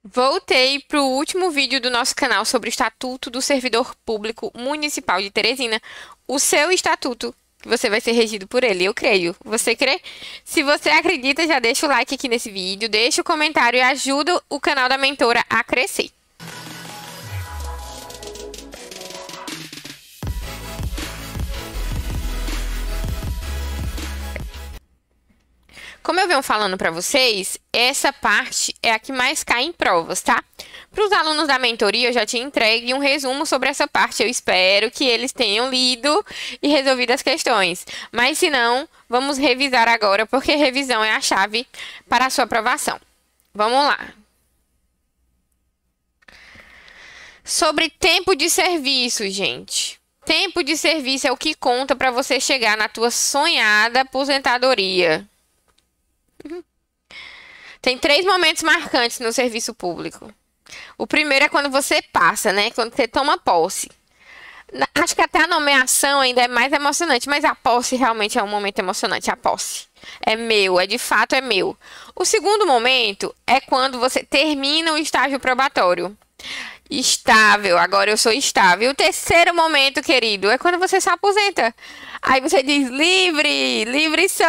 Voltei para o último vídeo do nosso canal sobre o Estatuto do Servidor Público Municipal de Teresina, o seu estatuto, que você vai ser regido por ele, eu creio. Você crê? Se você acredita, já deixa o like aqui nesse vídeo, deixa o comentário e ajuda o canal da mentora a crescer. Como eu venho falando para vocês, essa parte é a que mais cai em provas, tá? Para os alunos da mentoria, eu já tinha entregue um resumo sobre essa parte. Eu espero que eles tenham lido e resolvido as questões. Mas se não, vamos revisar agora, porque revisão é a chave para a sua aprovação. Vamos lá. Sobre tempo de serviço, gente. Tempo de serviço é o que conta para você chegar na tua sonhada aposentadoria. Tem 3 momentos marcantes no serviço público. O primeiro é quando você passa, né? Quando você toma posse. Acho que até a nomeação ainda é mais emocionante, mas a posse realmente é um momento emocionante. A posse é meu, de fato é meu. O segundo momento é quando você termina o estágio probatório. Estável, agora eu sou estável. E o terceiro momento, querido, é quando você se aposenta. Aí você diz, livre, livre sou.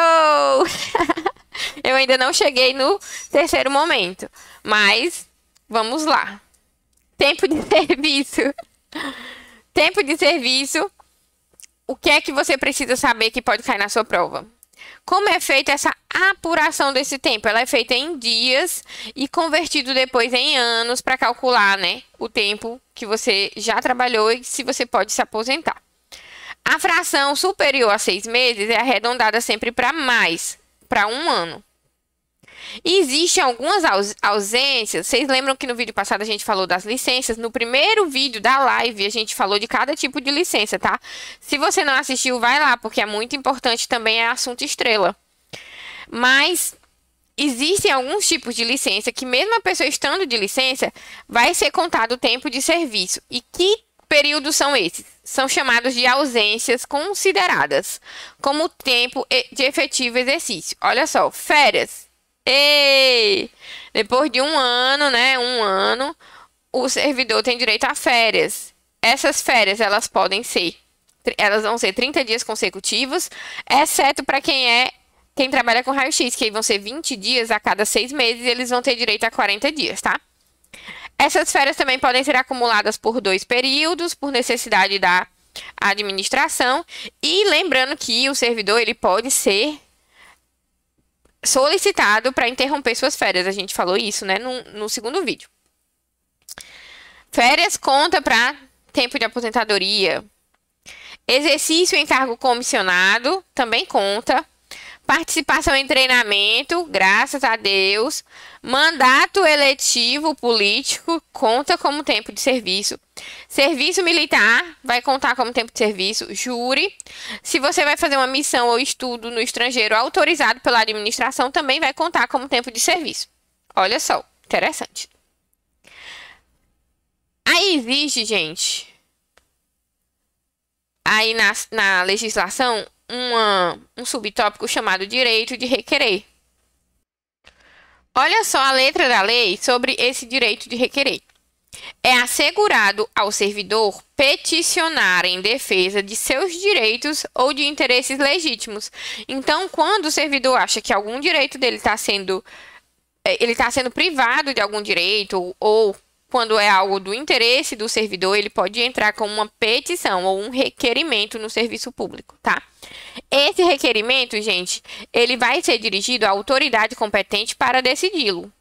Eu ainda não cheguei no terceiro momento, mas vamos lá. Tempo de serviço. Tempo de serviço. O que é que você precisa saber que pode cair na sua prova? Como é feita essa apuração desse tempo? Ela é feita em dias e convertido depois em anos para calcular, né, o tempo que você já trabalhou e se você pode se aposentar. A fração superior a 6 meses é arredondada sempre para mais, para 1 ano. E existem algumas ausências. Vocês lembram que no vídeo passado a gente falou das licenças? No primeiro vídeo da live a gente falou de cada tipo de licença, tá? Se você não assistiu, vai lá, porque é muito importante, também é assunto estrela. Mas existem alguns tipos de licença que mesmo a pessoa estando de licença, vai ser contado o tempo de serviço. E que períodos são esses? São chamados de ausências consideradas como tempo de efetivo exercício. Olha só, férias. Ei! Depois de 1 ano, né? 1 ano, o servidor tem direito a férias. Essas férias, elas vão ser 30 dias consecutivos, exceto para quem trabalha com raio-x, que aí vão ser 20 dias a cada 6 meses, e eles vão ter direito a 40 dias, tá? Essas férias também podem ser acumuladas por 2 períodos, por necessidade da administração. E lembrando que o servidor ele pode ser solicitado para interromper suas férias. A gente falou isso, né, no segundo vídeo. Férias conta para tempo de aposentadoria. Exercício em cargo comissionado também conta. Participação em treinamento, graças a Deus. Mandato eletivo político conta como tempo de serviço. Serviço militar vai contar como tempo de serviço. Júri. Se você vai fazer uma missão ou estudo no estrangeiro autorizado pela administração, também vai contar como tempo de serviço. Olha só, interessante. Aí existe, gente, aí na legislação, um subtópico chamado direito de requerer. Olha só a letra da lei sobre esse direito de requerer. É assegurado ao servidor peticionar em defesa de seus direitos ou de interesses legítimos. Então, quando o servidor acha que algum direito dele está sendo privado de algum direito ou quando é algo do interesse do servidor, ele pode entrar com uma petição ou um requerimento no serviço público, tá? Esse requerimento, gente, ele vai ser dirigido à autoridade competente para decidi-lo.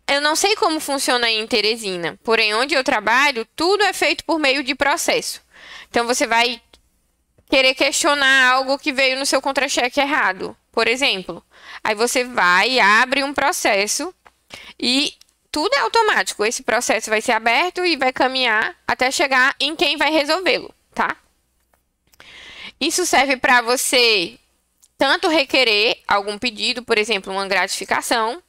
Eu não sei como funciona aí em Teresina, porém, onde eu trabalho, tudo é feito por meio de processo. Então, você vai querer questionar algo que veio no seu contra-cheque errado, por exemplo. Aí você vai e abre um processo e tudo é automático. Esse processo vai ser aberto e vai caminhar até chegar em quem vai resolvê-lo, tá? Isso serve para você tanto requerer algum pedido, por exemplo, uma gratificação.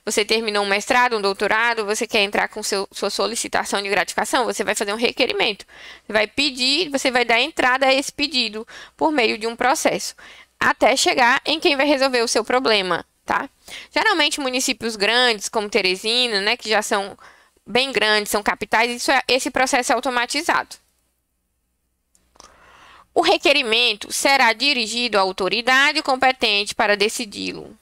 Você terminou um mestrado, um doutorado, você quer entrar com sua solicitação de gratificação, você vai fazer um requerimento. Você vai pedir, você vai dar entrada a esse pedido por meio de um processo, até chegar em quem vai resolver o seu problema. tá? Geralmente municípios grandes, como Teresina, né, que já são bem grandes, são capitais, esse processo é automatizado. O requerimento será dirigido à autoridade competente para decidi-lo.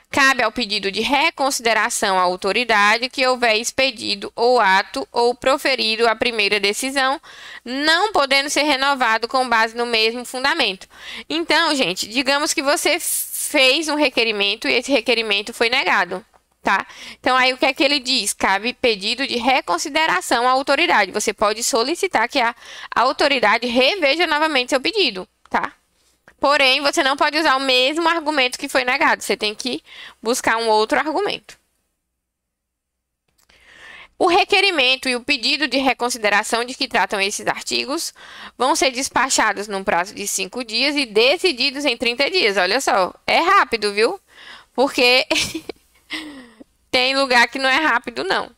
Cabe ao pedido de reconsideração à autoridade que houver expedido ou ato ou proferido a primeira decisão, não podendo ser renovado com base no mesmo fundamento. Então, gente, digamos que você fez um requerimento e esse requerimento foi negado, tá? Então, aí o que é que ele diz? Cabe pedido de reconsideração à autoridade. Você pode solicitar que a autoridade reveja novamente seu pedido, tá? Porém, você não pode usar o mesmo argumento que foi negado. Você tem que buscar um outro argumento. O requerimento e o pedido de reconsideração de que tratam esses artigos vão ser despachados num prazo de 5 dias e decididos em 30 dias. Olha só, é rápido, viu? Porque tem lugar que não é rápido, não.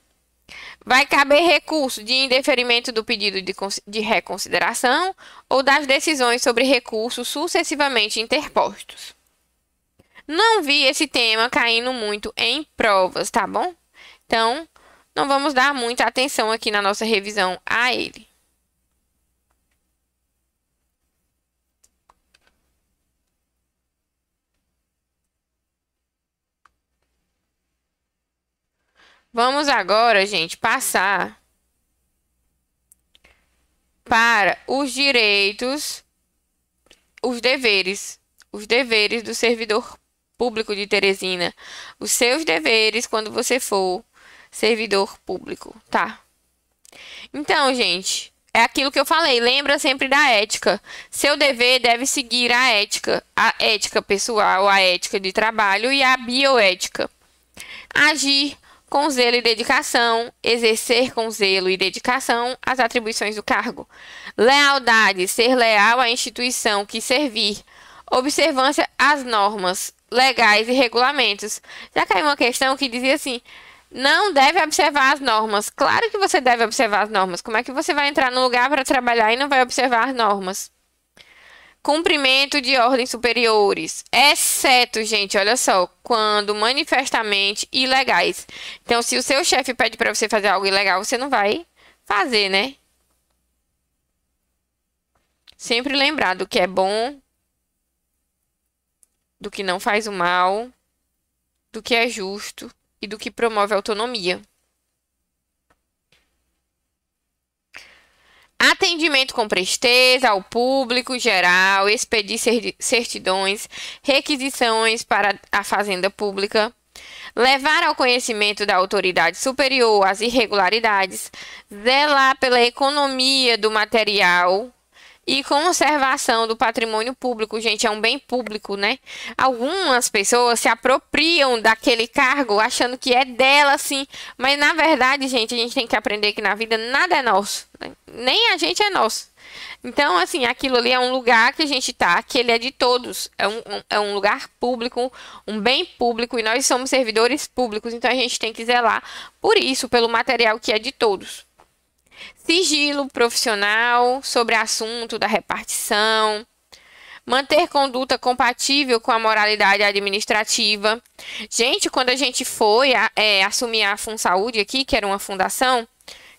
Vai caber recurso de indeferimento do pedido de reconsideração ou das decisões sobre recursos sucessivamente interpostos. Não vi esse tema caindo muito em provas, tá bom? Então, não vamos dar muita atenção aqui na nossa revisão a ele. Vamos agora, gente, passar para os direitos, os deveres do servidor público de Teresina. Os seus deveres quando você for servidor público, tá? Então, gente, é aquilo que eu falei, lembra sempre da ética. Seu dever deve seguir a ética pessoal, a ética de trabalho e a bioética. Agir com zelo e dedicação, exercer com zelo e dedicação as atribuições do cargo. Lealdade, ser leal à instituição que servir. Observância às normas legais e regulamentos. Já caiu uma questão que dizia assim: não deve observar as normas. Claro que você deve observar as normas. Como é que você vai entrar no lugar para trabalhar e não vai observar as normas? Cumprimento de ordens superiores, exceto, gente, olha só, quando manifestamente ilegais. Então, se o seu chefe pede para você fazer algo ilegal, você não vai fazer, né? Sempre lembrar do que é bom, do que não faz o mal, do que é justo e do que promove a autonomia. Atendimento com presteza ao público geral, expedir certidões, requisições para a fazenda pública, levar ao conhecimento da autoridade superior as irregularidades, zelar pela economia do material e conservação do patrimônio público. Gente, é um bem público, né? Algumas pessoas se apropriam daquele cargo achando que é dela, sim. Mas, na verdade, gente, a gente tem que aprender que na vida nada é nosso, né? Nem a gente é nosso. Então, assim, aquilo ali é um lugar que a gente tá, que ele é de todos. É um lugar público, um bem público, e nós somos servidores públicos. Então, a gente tem que zelar por isso, pelo material que é de todos. Sigilo profissional sobre assunto da repartição. Manter conduta compatível com a moralidade administrativa. Gente, quando a gente foi assumir a FunSaúde aqui, que era uma fundação,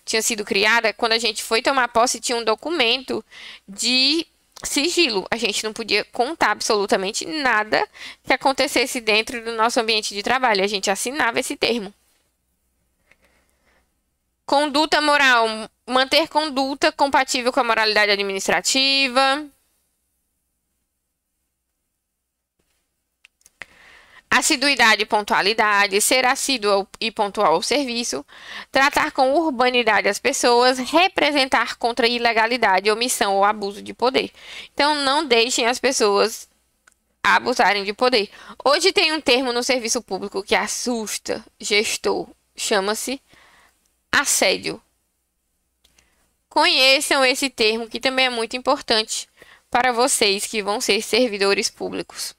tinha sido criada, quando a gente foi tomar posse, tinha um documento de sigilo. A gente não podia contar absolutamente nada que acontecesse dentro do nosso ambiente de trabalho. A gente assinava esse termo. Conduta moral, manter conduta compatível com a moralidade administrativa. Assiduidade e pontualidade, ser assíduo e pontual ao serviço. Tratar com urbanidade as pessoas, representar contra ilegalidade, omissão ou abuso de poder. Então, não deixem as pessoas abusarem de poder. Hoje tem um termo no serviço público que assusta gestor, chama-se assédio. Conheçam esse termo que também é muito importante para vocês que vão ser servidores públicos.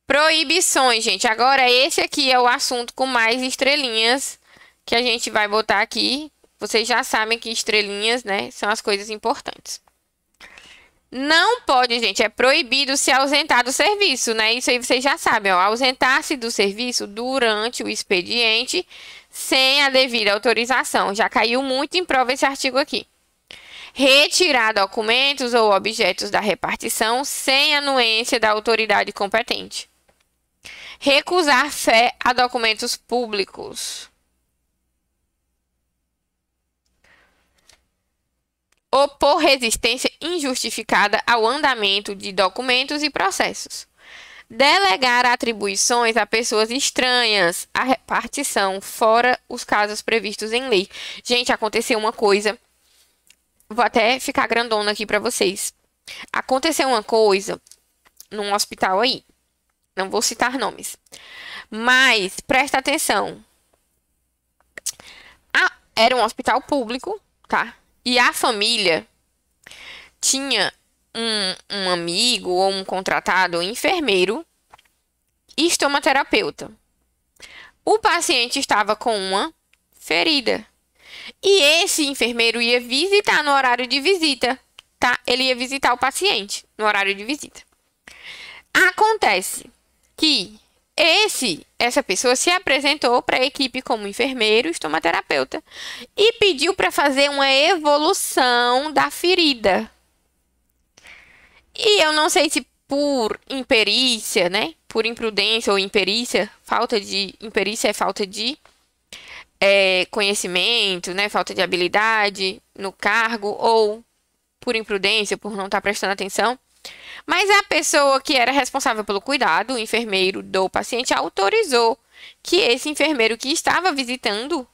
Proibições, gente. Agora esse aqui é o assunto com mais estrelinhas que a gente vai botar aqui. Vocês já sabem que estrelinhas, né, são as coisas importantes. Não pode, gente, é proibido se ausentar do serviço, né? Isso aí vocês já sabem, ó. Ausentar-se do serviço durante o expediente sem a devida autorização. Já caiu muito em prova esse artigo aqui. Retirar documentos ou objetos da repartição sem anuência da autoridade competente. Recusar fé a documentos públicos. Opor resistência injustificada ao andamento de documentos e processos. Delegar atribuições a pessoas estranhas à repartição, fora os casos previstos em lei. Gente, aconteceu uma coisa. Vou até ficar grandona aqui para vocês. Aconteceu uma coisa num hospital aí. Não vou citar nomes. Mas, presta atenção. Era um hospital público, tá? E a família tinha um amigo ou um contratado enfermeiro e estomaterapeuta. O paciente estava com uma ferida. E esse enfermeiro ia visitar no horário de visita, tá? Ele ia visitar o paciente no horário de visita. Acontece que essa pessoa se apresentou para a equipe como enfermeiro, estomaterapeuta e pediu para fazer uma evolução da ferida. E eu não sei se por imperícia, né? Por imprudência ou imperícia, imperícia é falta de conhecimento, né? Falta de habilidade no cargo ou por imprudência, por não estar prestando atenção. Mas a pessoa que era responsável pelo cuidado, o enfermeiro do paciente, autorizou que esse enfermeiro que estava visitando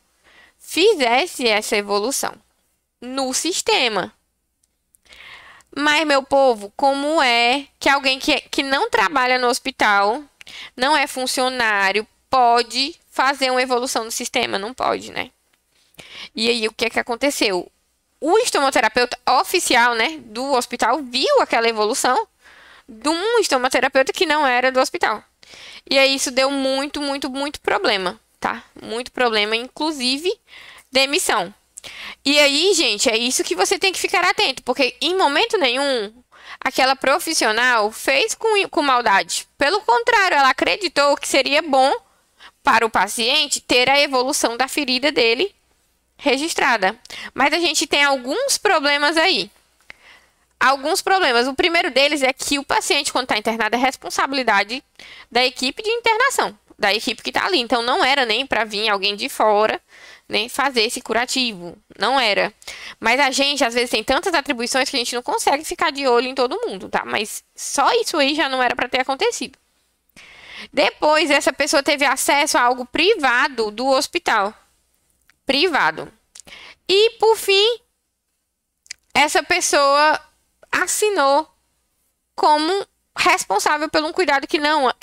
fizesse essa evolução no sistema. Mas, meu povo, como é que alguém que não trabalha no hospital, não é funcionário, pode fazer uma evolução no sistema? Não pode, né? E aí, o que é que aconteceu? O estomaterapeuta oficial, né, do hospital viu aquela evolução de um estomaterapeuta que não era do hospital. E aí, isso deu muito, muito, muito problema, tá? Muito problema, inclusive demissão. E aí, gente, é isso que você tem que ficar atento, porque em momento nenhum aquela profissional fez com maldade. Pelo contrário, ela acreditou que seria bom para o paciente ter a evolução da ferida dele registrada. Mas a gente tem alguns problemas aí. Alguns problemas. O primeiro deles é que o paciente, quando está internado, é responsabilidade da equipe de internação, da equipe que está ali. Então, não era nem para vir alguém de fora, né, fazer esse curativo. Não era. Mas a gente, às vezes, tem tantas atribuições que a gente não consegue ficar de olho em todo mundo, tá? Mas só isso aí já não era para ter acontecido. Depois, essa pessoa teve acesso a algo privado do hospital. Privado. E, por fim, essa pessoa assinou como responsável por um cuidado que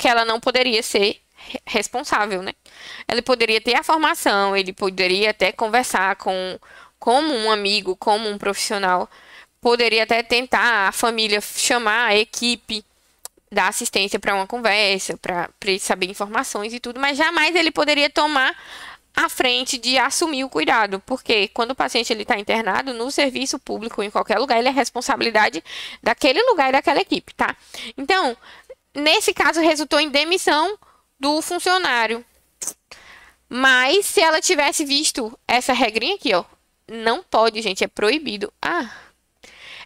ela não poderia ser responsável, né? Ele poderia ter a formação, ele poderia até conversar como um amigo, como um profissional, poderia até tentar a família chamar a equipe da assistência para uma conversa, para ele saber informações e tudo, mas jamais ele poderia tomar à frente de assumir o cuidado, porque quando o paciente está internado no serviço público ou em qualquer lugar, ele é responsabilidade daquele lugar e daquela equipe, tá? Então, nesse caso, resultou em demissão do funcionário. Mas, se ela tivesse visto essa regrinha aqui, ó, não pode, gente, é proibido.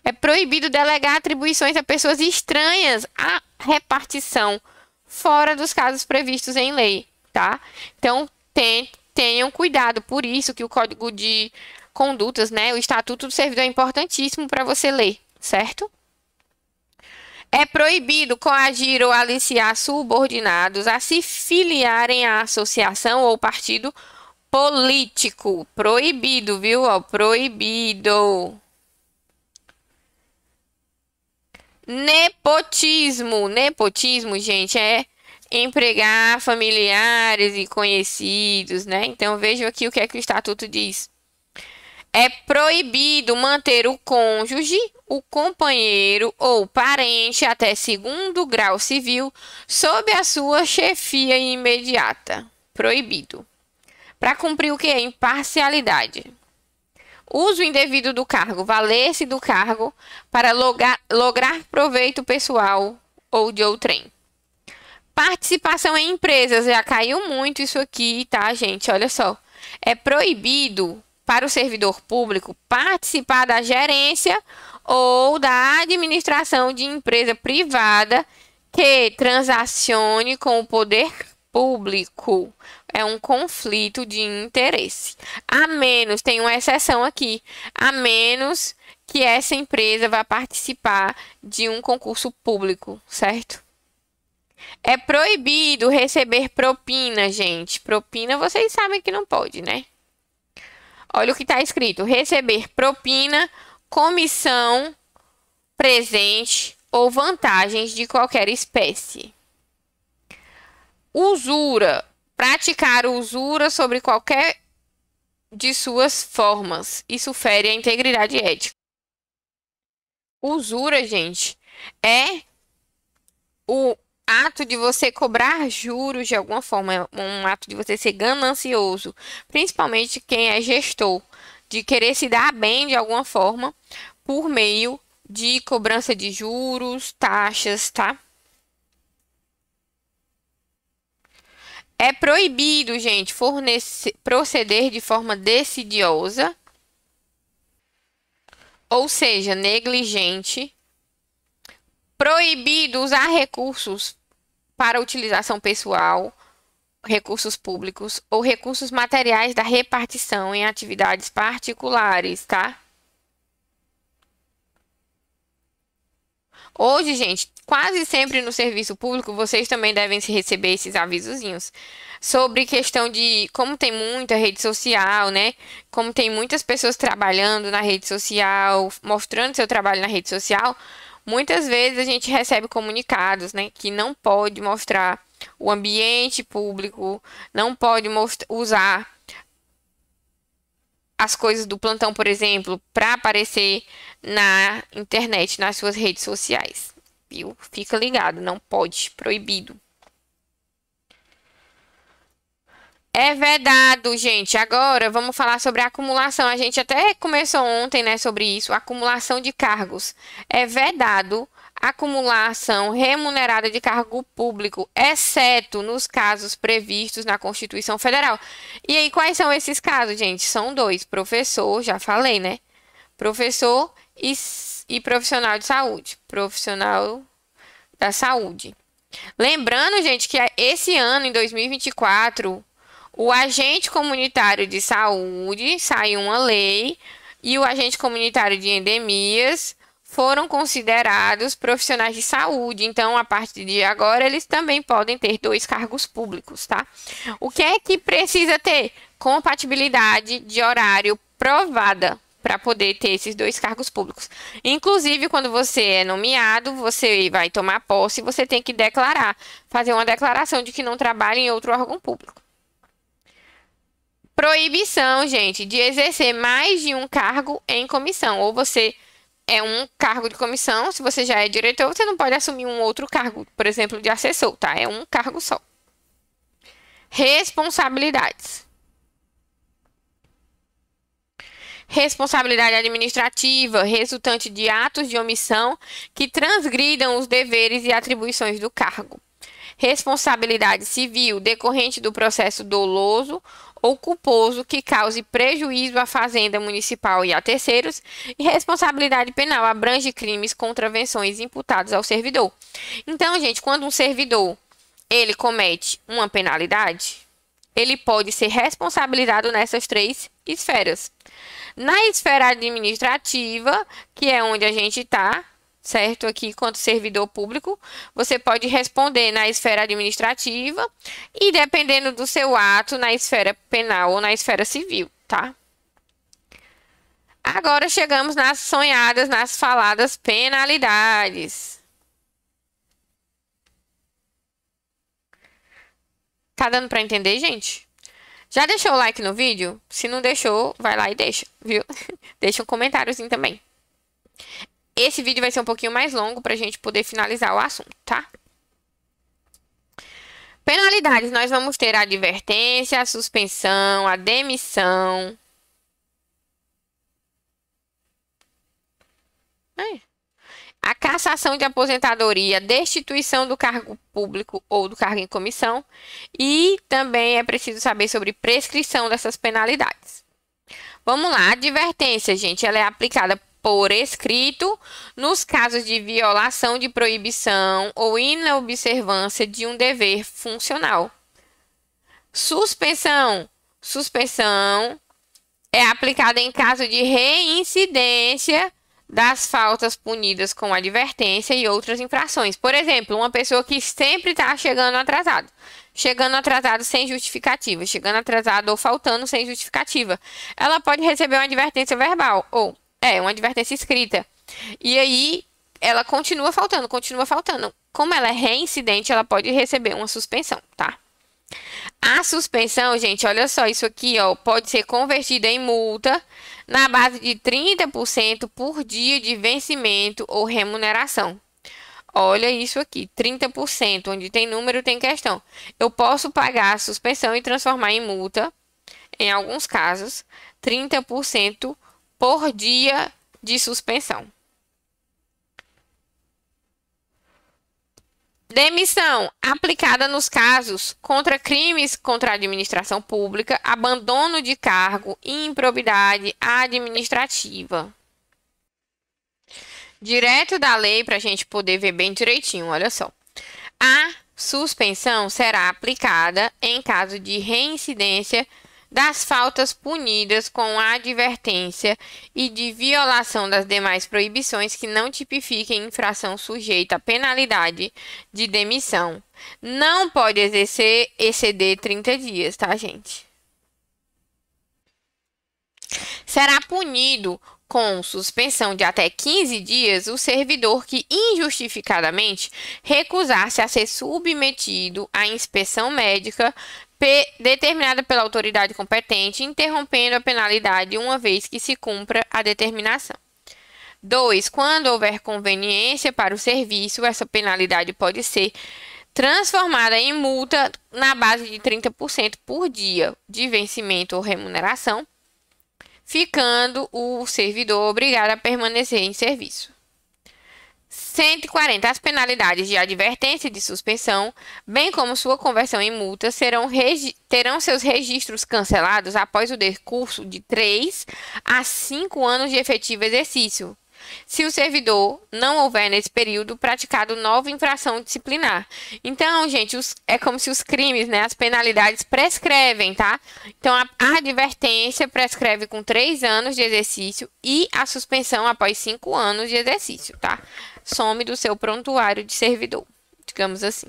É proibido delegar atribuições a pessoas estranhas à repartição, fora dos casos previstos em lei, tá? Então, tenham cuidado, por isso que o Código de Condutas, né, o Estatuto do Servidor é importantíssimo para você ler, certo? É proibido coagir ou aliciar subordinados a se filiarem à associação ou partido político. Proibido, viu? Ó, proibido. Nepotismo. Nepotismo, gente, é empregar familiares e conhecidos, né? Então, vejam aqui o que é que o Estatuto diz. É proibido manter o cônjuge, o companheiro ou parente até segundo grau civil sob a sua chefia imediata. Proibido. Para cumprir o que? Imparcialidade. Uso indevido do cargo, valer-se do cargo para lograr proveito pessoal ou de outrem. Participação em empresas, já caiu muito isso aqui, tá, gente? Olha só. É proibido para o servidor público participar da gerência ou da administração de empresa privada que transacione com o poder público. É um conflito de interesse. A menos, tem uma exceção aqui, a menos que essa empresa vá participar de um concurso público, certo? É proibido receber propina, gente. Propina vocês sabem que não pode, né? Olha o que está escrito: receber propina, comissão, presente ou vantagens de qualquer espécie. Usura. Praticar usura sobre qualquer de suas formas. Isso fere a integridade ética. Usura, gente, é o ato de você cobrar juros de alguma forma, é um ato de você ser ganancioso, principalmente quem é gestor, de querer se dar bem de alguma forma por meio de cobrança de juros, taxas, tá? É proibido, gente, proceder de forma decidiosa, ou seja, negligente. Proibido usar recursos para utilização pessoal, recursos públicos ou recursos materiais da repartição em atividades particulares, tá? Hoje, gente, quase sempre no serviço público, vocês também devem se receber esses avisozinhos sobre questão de como tem muita rede social, né? Como tem muitas pessoas trabalhando na rede social, mostrando seu trabalho na rede social, muitas vezes a gente recebe comunicados, né, que não pode mostrar o ambiente público, não pode usar as coisas do plantão, por exemplo, para aparecer na internet, nas suas redes sociais. Viu? Fica ligado, não pode, proibido. É vedado, gente. Agora vamos falar sobre a acumulação. A gente até começou ontem, né, sobre isso, acumulação de cargos. É vedado a acumulação remunerada de cargo público, exceto nos casos previstos na Constituição Federal. E aí, quais são esses casos, gente? São dois: professor, já falei, né? Professor e profissional de saúde. Profissional da saúde. Lembrando, gente, que esse ano, em 2024, o agente comunitário de saúde, saiu uma lei, e o agente comunitário de endemias foram considerados profissionais de saúde. Então, a partir de agora, eles também podem ter 2 cargos públicos, tá? O que é que precisa ter? Compatibilidade de horário provada para poder ter esses 2 cargos públicos. Inclusive, quando você é nomeado, você vai tomar posse, você tem que declarar, fazer uma declaração de que não trabalha em outro órgão público. Proibição, gente, de exercer mais de um cargo em comissão. Ou você é um cargo de comissão, se você já é diretor, você não pode assumir um outro cargo, por exemplo, de assessor, tá? É um cargo só. Responsabilidades. Responsabilidade administrativa, resultante de atos de omissão que transgridam os deveres e atribuições do cargo. Responsabilidade civil, decorrente do processo doloso ou culposo que cause prejuízo à fazenda municipal e a terceiros. E responsabilidade penal abrange crimes, contravenções imputados ao servidor. Então, gente, quando um servidor ele comete uma penalidade, ele pode ser responsabilizado nessas 3 esferas. Na esfera administrativa, que é onde a gente está, certo? Aqui, quanto servidor público, você pode responder na esfera administrativa e, dependendo do seu ato, na esfera penal ou na esfera civil, tá? Agora chegamos nas sonhadas, nas faladas penalidades. Tá dando para entender, gente? Já deixou o like no vídeo? Se não deixou, vai lá e deixa, viu? Deixa um comentáriozinho também. Esse vídeo vai ser um pouquinho mais longo para a gente poder finalizar o assunto, tá? Penalidades, nós vamos ter a advertência, a suspensão, a demissão. É. A cassação de aposentadoria, destituição do cargo público ou do cargo em comissão. E também é preciso saber sobre prescrição dessas penalidades. Vamos lá, a advertência, gente, ela é aplicada por escrito nos casos de violação de proibição ou inobservância de um dever funcional. Suspensão. Suspensão é aplicada em caso de reincidência das faltas punidas com advertência e outras infrações. Por exemplo, uma pessoa que sempre está chegando atrasado sem justificativa, chegando atrasado ou faltando sem justificativa, ela pode receber uma advertência verbal ou uma advertência escrita. E aí ela continua faltando. Como ela é reincidente, ela pode receber uma suspensão, tá? A suspensão, gente, olha só, isso aqui, ó, pode ser convertida em multa na base de 30% por dia de vencimento ou remuneração. Olha isso aqui, 30%, onde tem número, tem questão. Eu posso pagar a suspensão e transformar em multa, em alguns casos, 30% por dia de suspensão. Demissão aplicada nos casos contra crimes contra a administração pública, abandono de cargo e improbidade administrativa. Direto da lei para a gente poder ver bem direitinho, olha só. A suspensão será aplicada em caso de reincidência das faltas punidas com a advertência e de violação das demais proibições que não tipifiquem infração sujeita à penalidade de demissão. Não pode exceder 30 dias, tá, gente? Será punido com suspensão de até 15 dias o servidor que injustificadamente recusar-se a ser submetido à inspeção médica determinada pela autoridade competente, interrompendo a penalidade uma vez que se cumpra a determinação. 2. Quando houver conveniência para o serviço, essa penalidade pode ser transformada em multa na base de 30% por dia de vencimento ou remuneração, ficando o servidor obrigado a permanecer em serviço. 140. As penalidades de advertência e de suspensão, bem como sua conversão em multa, terão seus registros cancelados após o decurso de 3 a 5 anos de efetivo exercício, se o servidor não houver nesse período praticado nova infração disciplinar. Então, gente, é como se os crimes, né, as penalidades prescrevem, tá? Então, a advertência prescreve com 3 anos de exercício e a suspensão após 5 anos de exercício, tá? Some do seu prontuário de servidor, digamos assim.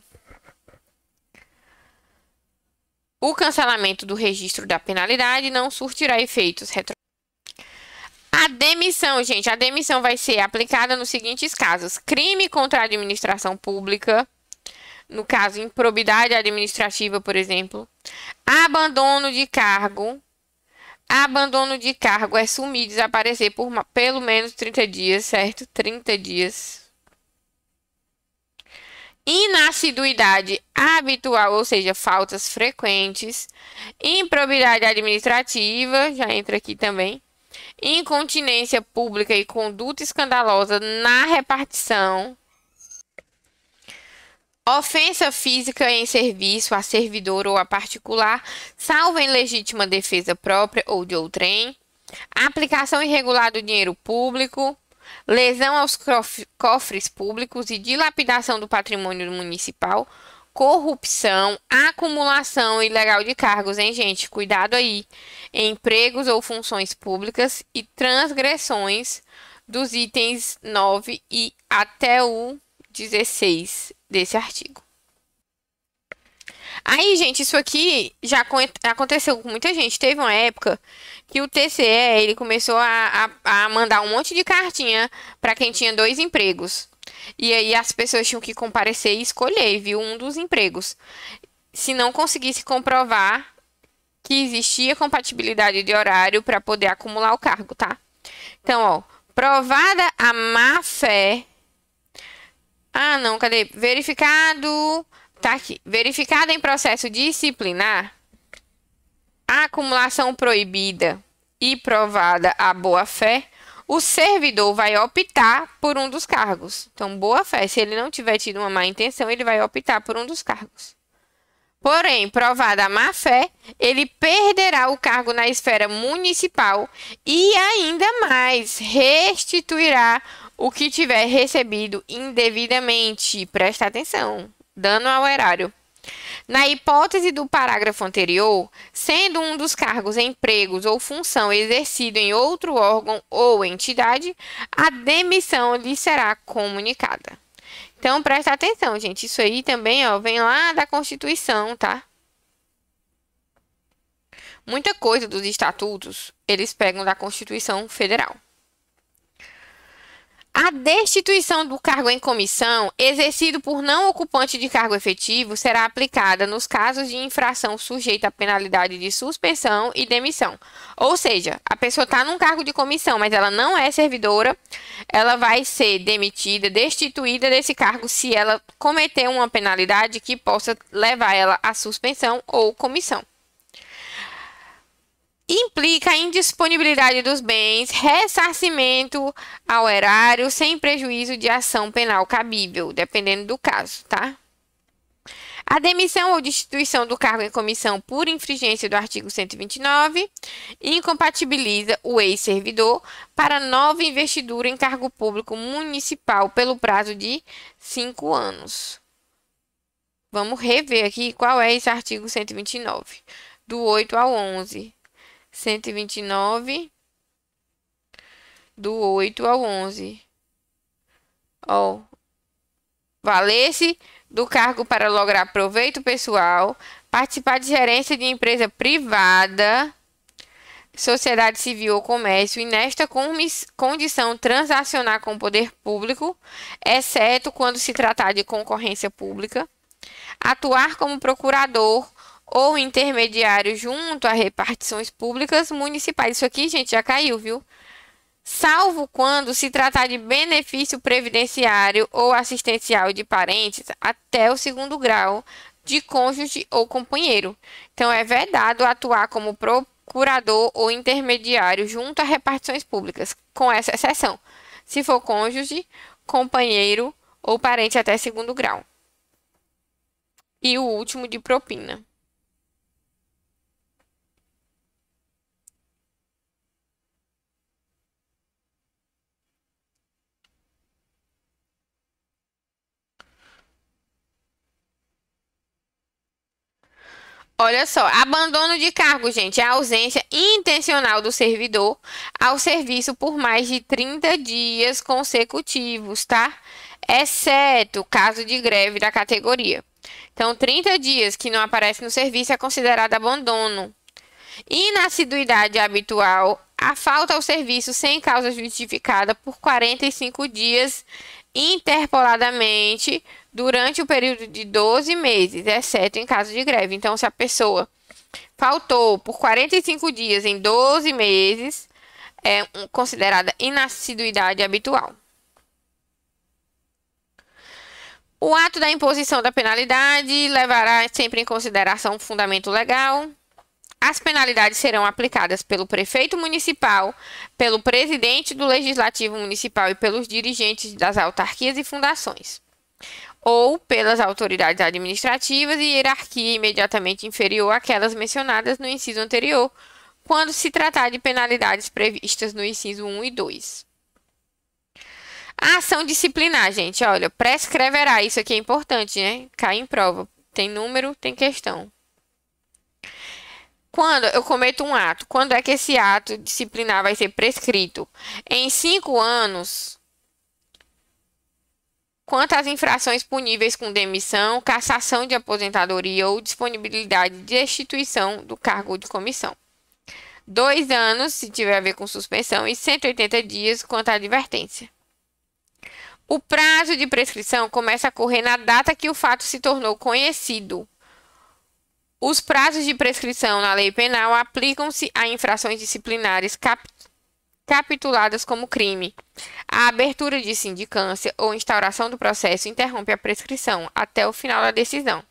O cancelamento do registro da penalidade não surtirá efeitos retroativos. A demissão, gente, a demissão vai ser aplicada nos seguintes casos: crime contra a administração pública, no caso, improbidade administrativa, por exemplo, abandono de cargo. Abandono de cargo é sumir, desaparecer por pelo menos 30 dias, certo? 30 dias. Inassiduidade habitual, ou seja, faltas frequentes. Improbidade administrativa, já entra aqui também. Incontinência pública e conduta escandalosa na repartição. Ofensa física em serviço a servidor ou a particular, salvo em legítima defesa própria ou de outrem. Aplicação irregular do dinheiro público. Lesão aos cofres públicos e dilapidação do patrimônio municipal, corrupção, acumulação ilegal de cargos, hein, gente? Cuidado aí. Empregos ou funções públicas e transgressões dos itens 9 e até o 16 desse artigo. Aí, gente, isso aqui já aconteceu com muita gente. Teve uma época que o TCE ele começou a mandar um monte de cartinha para quem tinha 2 empregos. E aí as pessoas tinham que comparecer e escolher, viu, um dos empregos. Se não conseguisse comprovar que existia compatibilidade de horário para poder acumular o cargo, tá? Então, ó, provada a má-fé. Ah, não, cadê? Verificado. Tá aqui. Verificada em processo disciplinar, a acumulação proibida e provada a boa-fé, o servidor vai optar por um dos cargos. Então, boa fé. Se ele não tiver tido uma má intenção, ele vai optar por um dos cargos. Porém, provada a má fé, ele perderá o cargo na esfera municipal e ainda mais restituirá o que tiver recebido indevidamente. Presta atenção. Dano ao erário. Na hipótese do parágrafo anterior, sendo um dos cargos empregos ou função exercido em outro órgão ou entidade, a demissão lhe será comunicada. Então, presta atenção, gente. Isso aí também, ó, vem lá da Constituição, tá? Muita coisa dos estatutos, eles pegam da Constituição Federal. A destituição do cargo em comissão, exercido por não ocupante de cargo efetivo, será aplicada nos casos de infração sujeita à penalidade de suspensão e demissão. Ou seja, a pessoa está num cargo de comissão, mas ela não é servidora, ela vai ser demitida, destituída desse cargo se ela cometer uma penalidade que possa levar ela à suspensão ou comissão. Implica a indisponibilidade dos bens, ressarcimento ao erário, sem prejuízo de ação penal cabível, dependendo do caso, tá? A demissão ou destituição do cargo em comissão por infringência do artigo 129 incompatibiliza o ex-servidor para nova investidura em cargo público municipal pelo prazo de 5 anos. Vamos rever aqui qual é esse artigo 129, do 8 ao 11. 129, do 8 ao 11. Ó, valer-se do cargo para lograr proveito pessoal, participar de gerência de empresa privada, sociedade civil ou comércio, e nesta condição transacionar com o poder público, exceto quando se tratar de concorrência pública, atuar como procurador ou intermediário junto a repartições públicas municipais. Isso aqui, gente, já caiu, viu? Salvo quando se tratar de benefício previdenciário ou assistencial de parentes até o 2º grau de cônjuge ou companheiro. Então, é vedado atuar como procurador ou intermediário junto a repartições públicas, com essa exceção, se for cônjuge, companheiro ou parente até 2º grau. E o último de propina. Olha só, abandono de cargo, gente, é a ausência intencional do servidor ao serviço por mais de 30 dias consecutivos, tá? Exceto caso de greve da categoria. Então, 30 dias que não aparece no serviço é considerado abandono. Inassiduidade habitual, a falta ao serviço sem causa justificada por 45 dias interpoladamente durante o período de 12 meses, exceto em caso de greve. Então, se a pessoa faltou por 45 dias em 12 meses, é considerada inassiduidade habitual. O ato da imposição da penalidade levará sempre em consideração o fundamento legal. As penalidades serão aplicadas pelo prefeito municipal, pelo presidente do legislativo municipal e pelos dirigentes das autarquias e fundações, ou pelas autoridades administrativas e hierarquia imediatamente inferior àquelas mencionadas no inciso anterior, quando se tratar de penalidades previstas no inciso 1 e 2. A ação disciplinar, gente, olha, prescreverá, isso aqui é importante, né? Cai em prova, tem número, tem questão. Quando eu cometo um ato, quando é que esse ato disciplinar vai ser prescrito? Em 5 anos, quanto às infrações puníveis com demissão, cassação de aposentadoria ou disponibilidade de destituição do cargo de comissão. 2 anos, se tiver a ver com suspensão, e 180 dias quanto à advertência. O prazo de prescrição começa a correr na data que o fato se tornou conhecido. Os prazos de prescrição na lei penal aplicam-se a infrações disciplinares capituladas como crime. A abertura de sindicância ou instauração do processo interrompe a prescrição até o final da decisão.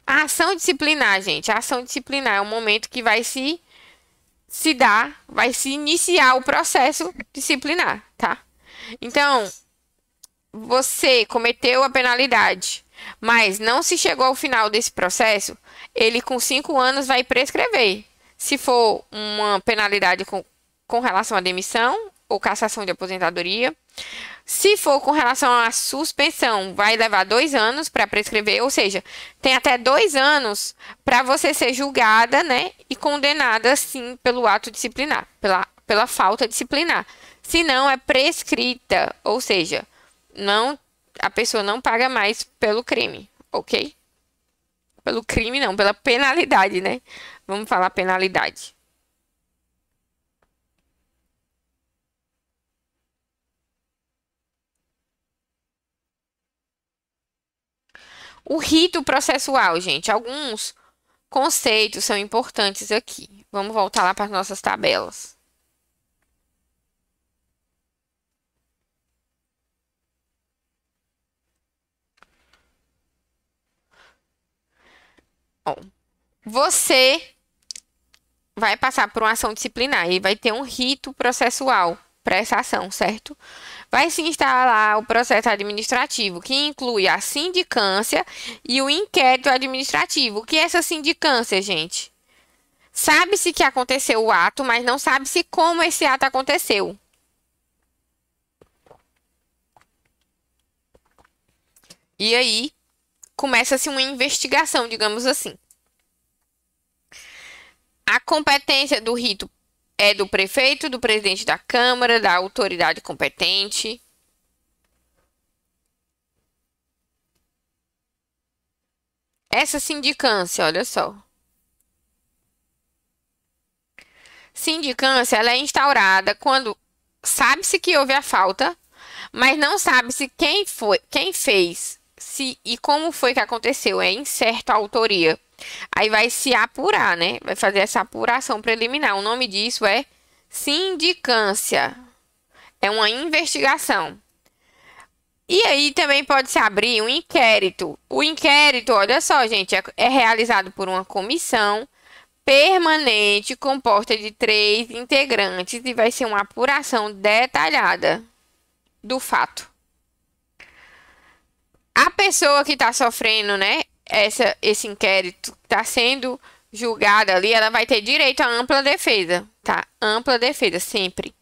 A ação disciplinar, gente, a ação disciplinar é o momento que vai se vai se iniciar o processo disciplinar, tá? Então, você cometeu a penalidade, mas não se chegou ao final desse processo, ele com 5 anos vai prescrever. Se for uma penalidade com relação à demissão ou cassação de aposentadoria. Se for com relação à suspensão, vai levar 2 anos para prescrever, ou seja, tem até 2 anos para você ser julgada, né, e condenada, sim, pelo ato disciplinar, pela falta disciplinar. Se não, é prescrita, ou seja, não, a pessoa não paga mais pelo crime, ok? Pelo crime não, pela penalidade, né? Vamos falar penalidade. O rito processual, gente, alguns conceitos são importantes aqui. Vamos voltar lá para as nossas tabelas. Bom, você vai passar por uma ação disciplinar e vai ter um rito processual para essa ação, certo? Vai se instalar o processo administrativo, que inclui a sindicância e o inquérito administrativo. O que é essa sindicância, gente? Sabe-se que aconteceu o ato, mas não sabe-se como esse ato aconteceu. E aí, começa-se uma investigação, digamos assim. A competência do rito é do prefeito, do presidente da Câmara, da autoridade competente. Essa sindicância, olha só. Sindicância, ela é instaurada quando sabe-se que houve a falta, mas não sabe-se quem foi, quem fez, se e como foi que aconteceu. É incerta a autoria. Aí vai se apurar, né? Vai fazer essa apuração preliminar. O nome disso é sindicância. É uma investigação. E aí também pode se abrir um inquérito. O inquérito, olha só, gente, é realizado por uma comissão permanente, composta de 3 integrantes e vai ser uma apuração detalhada do fato. A pessoa que está sofrendo, né, esse inquérito está sendo julgada ali, ela vai ter direito à ampla defesa, tá? Ampla defesa, sempre.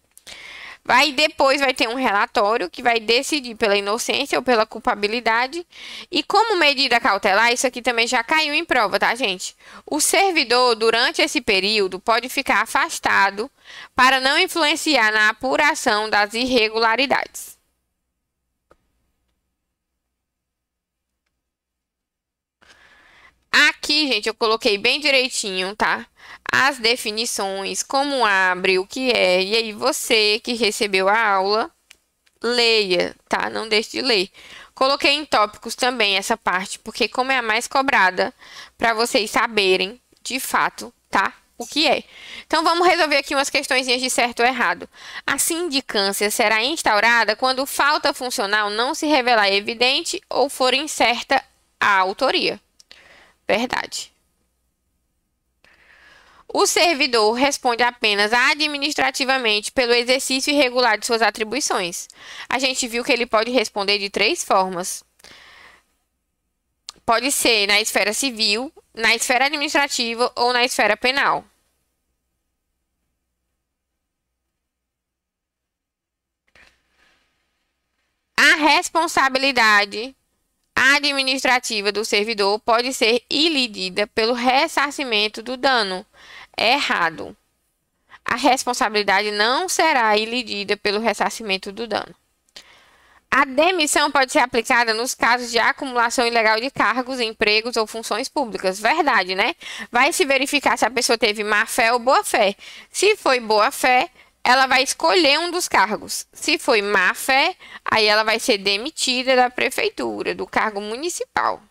Depois vai ter um relatório que vai decidir pela inocência ou pela culpabilidade. E como medida cautelar, isso aqui também já caiu em prova, tá, gente? O servidor, durante esse período, pode ficar afastado para não influenciar na apuração das irregularidades. Aqui, gente, eu coloquei bem direitinho, tá? As definições, como abre, o que é. E aí, você que recebeu a aula, leia, tá? Não deixe de ler. Coloquei em tópicos também essa parte, porque como é a mais cobrada, para vocês saberem, de fato, tá? O que é. Então, vamos resolver aqui umas questõezinhas de certo ou errado. A sindicância será instaurada quando falta funcional não se revelar evidente ou for incerta a autoria. Verdade. O servidor responde apenas administrativamente pelo exercício irregular de suas atribuições. A gente viu que ele pode responder de 3 formas. Pode ser na esfera civil, na esfera administrativa ou na esfera penal. A responsabilidade administrativa do servidor pode ser ilidida pelo ressarcimento do dano. Errado. A responsabilidade não será ilidida pelo ressarcimento do dano. A demissão pode ser aplicada nos casos de acumulação ilegal de cargos, empregos ou funções públicas. Verdade, né? Vai se verificar se a pessoa teve má fé ou boa fé. Se foi boa fé, ela vai escolher um dos cargos. Se foi má fé, aí ela vai ser demitida da prefeitura, do cargo municipal.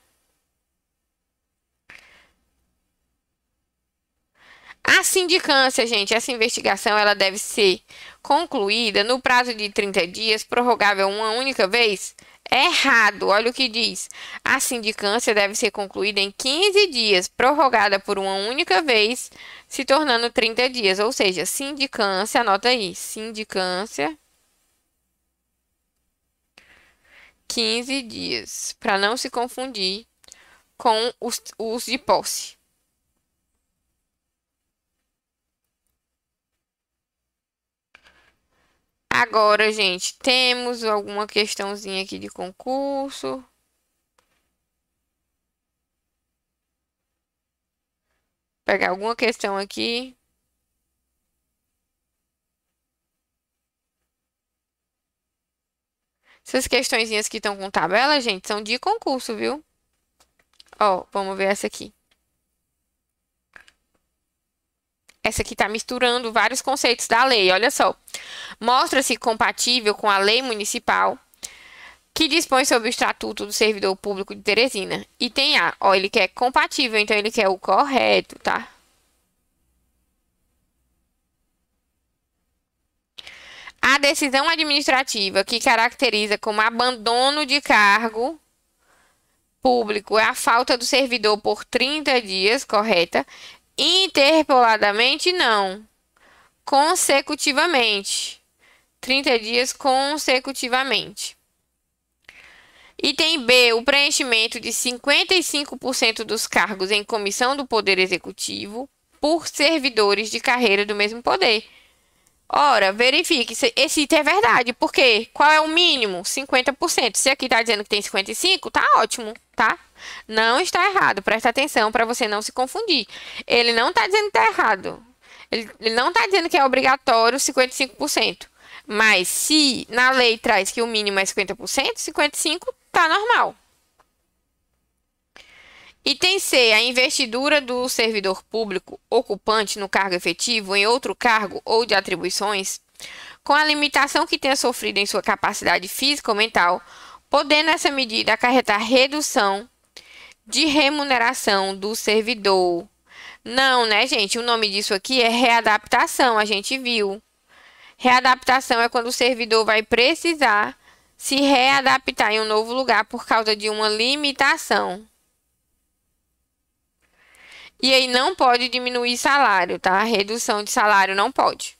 A sindicância, gente, essa investigação ela deve ser concluída no prazo de 30 dias, prorrogável uma única vez? É errado, olha o que diz. A sindicância deve ser concluída em 15 dias, prorrogada por uma única vez, se tornando 30 dias. Ou seja, sindicância, anota aí, sindicância, 15 dias, para não se confundir com os de posse. Agora, gente, temos alguma questãozinha aqui de concurso. Pegar alguma questão aqui. Essas questõezinhas que estão com tabela, gente, são de concurso, viu? Ó, vamos ver essa aqui. Essa aqui tá misturando vários conceitos da lei, olha só. Mostra-se compatível com a lei municipal que dispõe sobre o Estatuto do Servidor Público de Teresina. E tem A, ó, ele quer compatível, então ele quer o correto, tá? A decisão administrativa que caracteriza como abandono de cargo público é a falta do servidor por 30 dias, correta? Interpoladamente, não. Consecutivamente. 30 dias consecutivamente. Item B, o preenchimento de 55% dos cargos em comissão do Poder Executivo por servidores de carreira do mesmo poder. Ora, verifique se esse item é verdade. Por quê? Qual é o mínimo? 50%. Se aqui está dizendo que tem 55%, tá ótimo, tá? Não está errado. Presta atenção para você não se confundir. Ele não está dizendo que está errado. Ele não está dizendo que é obrigatório 55%. Mas se na lei traz que o mínimo é 50%, 55% tá normal. Item C, a investidura do servidor público ocupante no cargo efetivo em outro cargo ou de atribuições, com a limitação que tenha sofrido em sua capacidade física ou mental, podendo essa medida acarretar redução de remuneração do servidor. Não, né, gente? O nome disso aqui é readaptação, a gente viu. Readaptação é quando o servidor vai precisar se readaptar em um novo lugar por causa de uma limitação. E aí não pode diminuir salário, tá? Redução de salário não pode.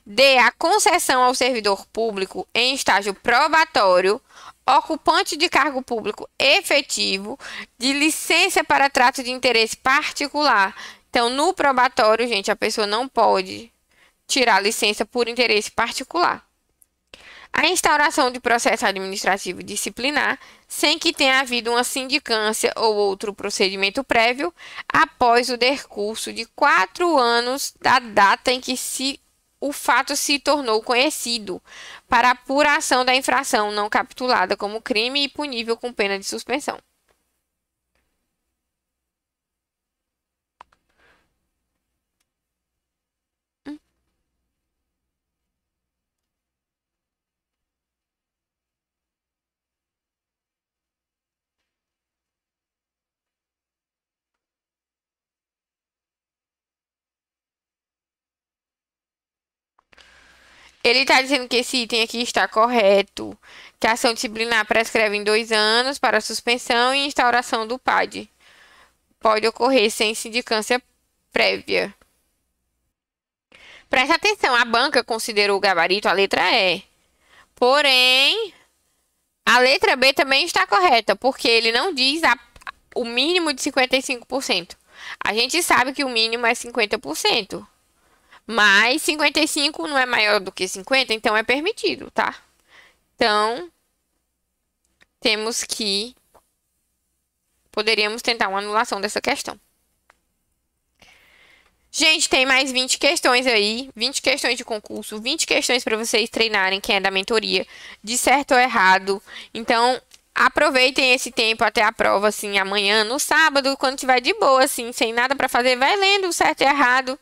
D. A concessão ao servidor público em estágio probatório, ocupante de cargo público efetivo, de licença para trato de interesse particular. Então, no probatório, gente, a pessoa não pode tirar licença por interesse particular. A instauração de processo administrativo disciplinar, sem que tenha havido uma sindicância ou outro procedimento prévio, após o decurso de 4 anos da data em que o fato se tornou conhecido, para apuração da infração não capitulada como crime e punível com pena de suspensão. Ele está dizendo que esse item aqui está correto, que a ação disciplinar prescreve em 2 anos para suspensão e instauração do PAD. Pode ocorrer sem sindicância prévia. Presta atenção, a banca considerou o gabarito a letra E. Porém, a letra B também está correta, porque ele não diz o mínimo de 55%. A gente sabe que o mínimo é 50%. Mas 55 não é maior do que 50, então é permitido, tá? Então, temos que... Poderíamos tentar uma anulação dessa questão. Gente, tem mais 20 questões aí. 20 questões de concurso, 20 questões para vocês treinarem quem é da mentoria, de certo ou errado. Então, aproveitem esse tempo até a prova, assim, amanhã, no sábado, quando tiver de boa, assim, sem nada para fazer, vai lendo o certo e errado.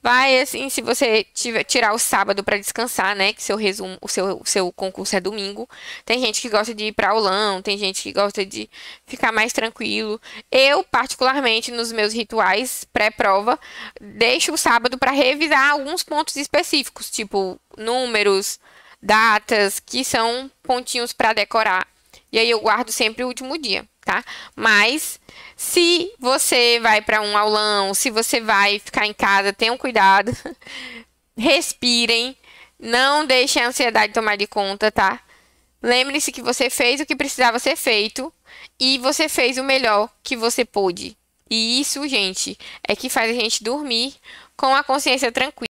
Vai assim, se você tirar o sábado para descansar, né? Que seu resumo, o seu concurso é domingo. Tem gente que gosta de ir para aulão, tem gente que gosta de ficar mais tranquilo. Eu, particularmente, nos meus rituais pré-prova, deixo o sábado para revisar alguns pontos específicos, tipo números, datas, que são pontinhos para decorar. E aí eu guardo sempre o último dia, tá? Mas se você vai para um aulão, se você vai ficar em casa, tenham cuidado. Respirem, não deixem a ansiedade tomar de conta, tá? Lembre-se que você fez o que precisava ser feito e você fez o melhor que você pôde. E isso, gente, é que faz a gente dormir com a consciência tranquila.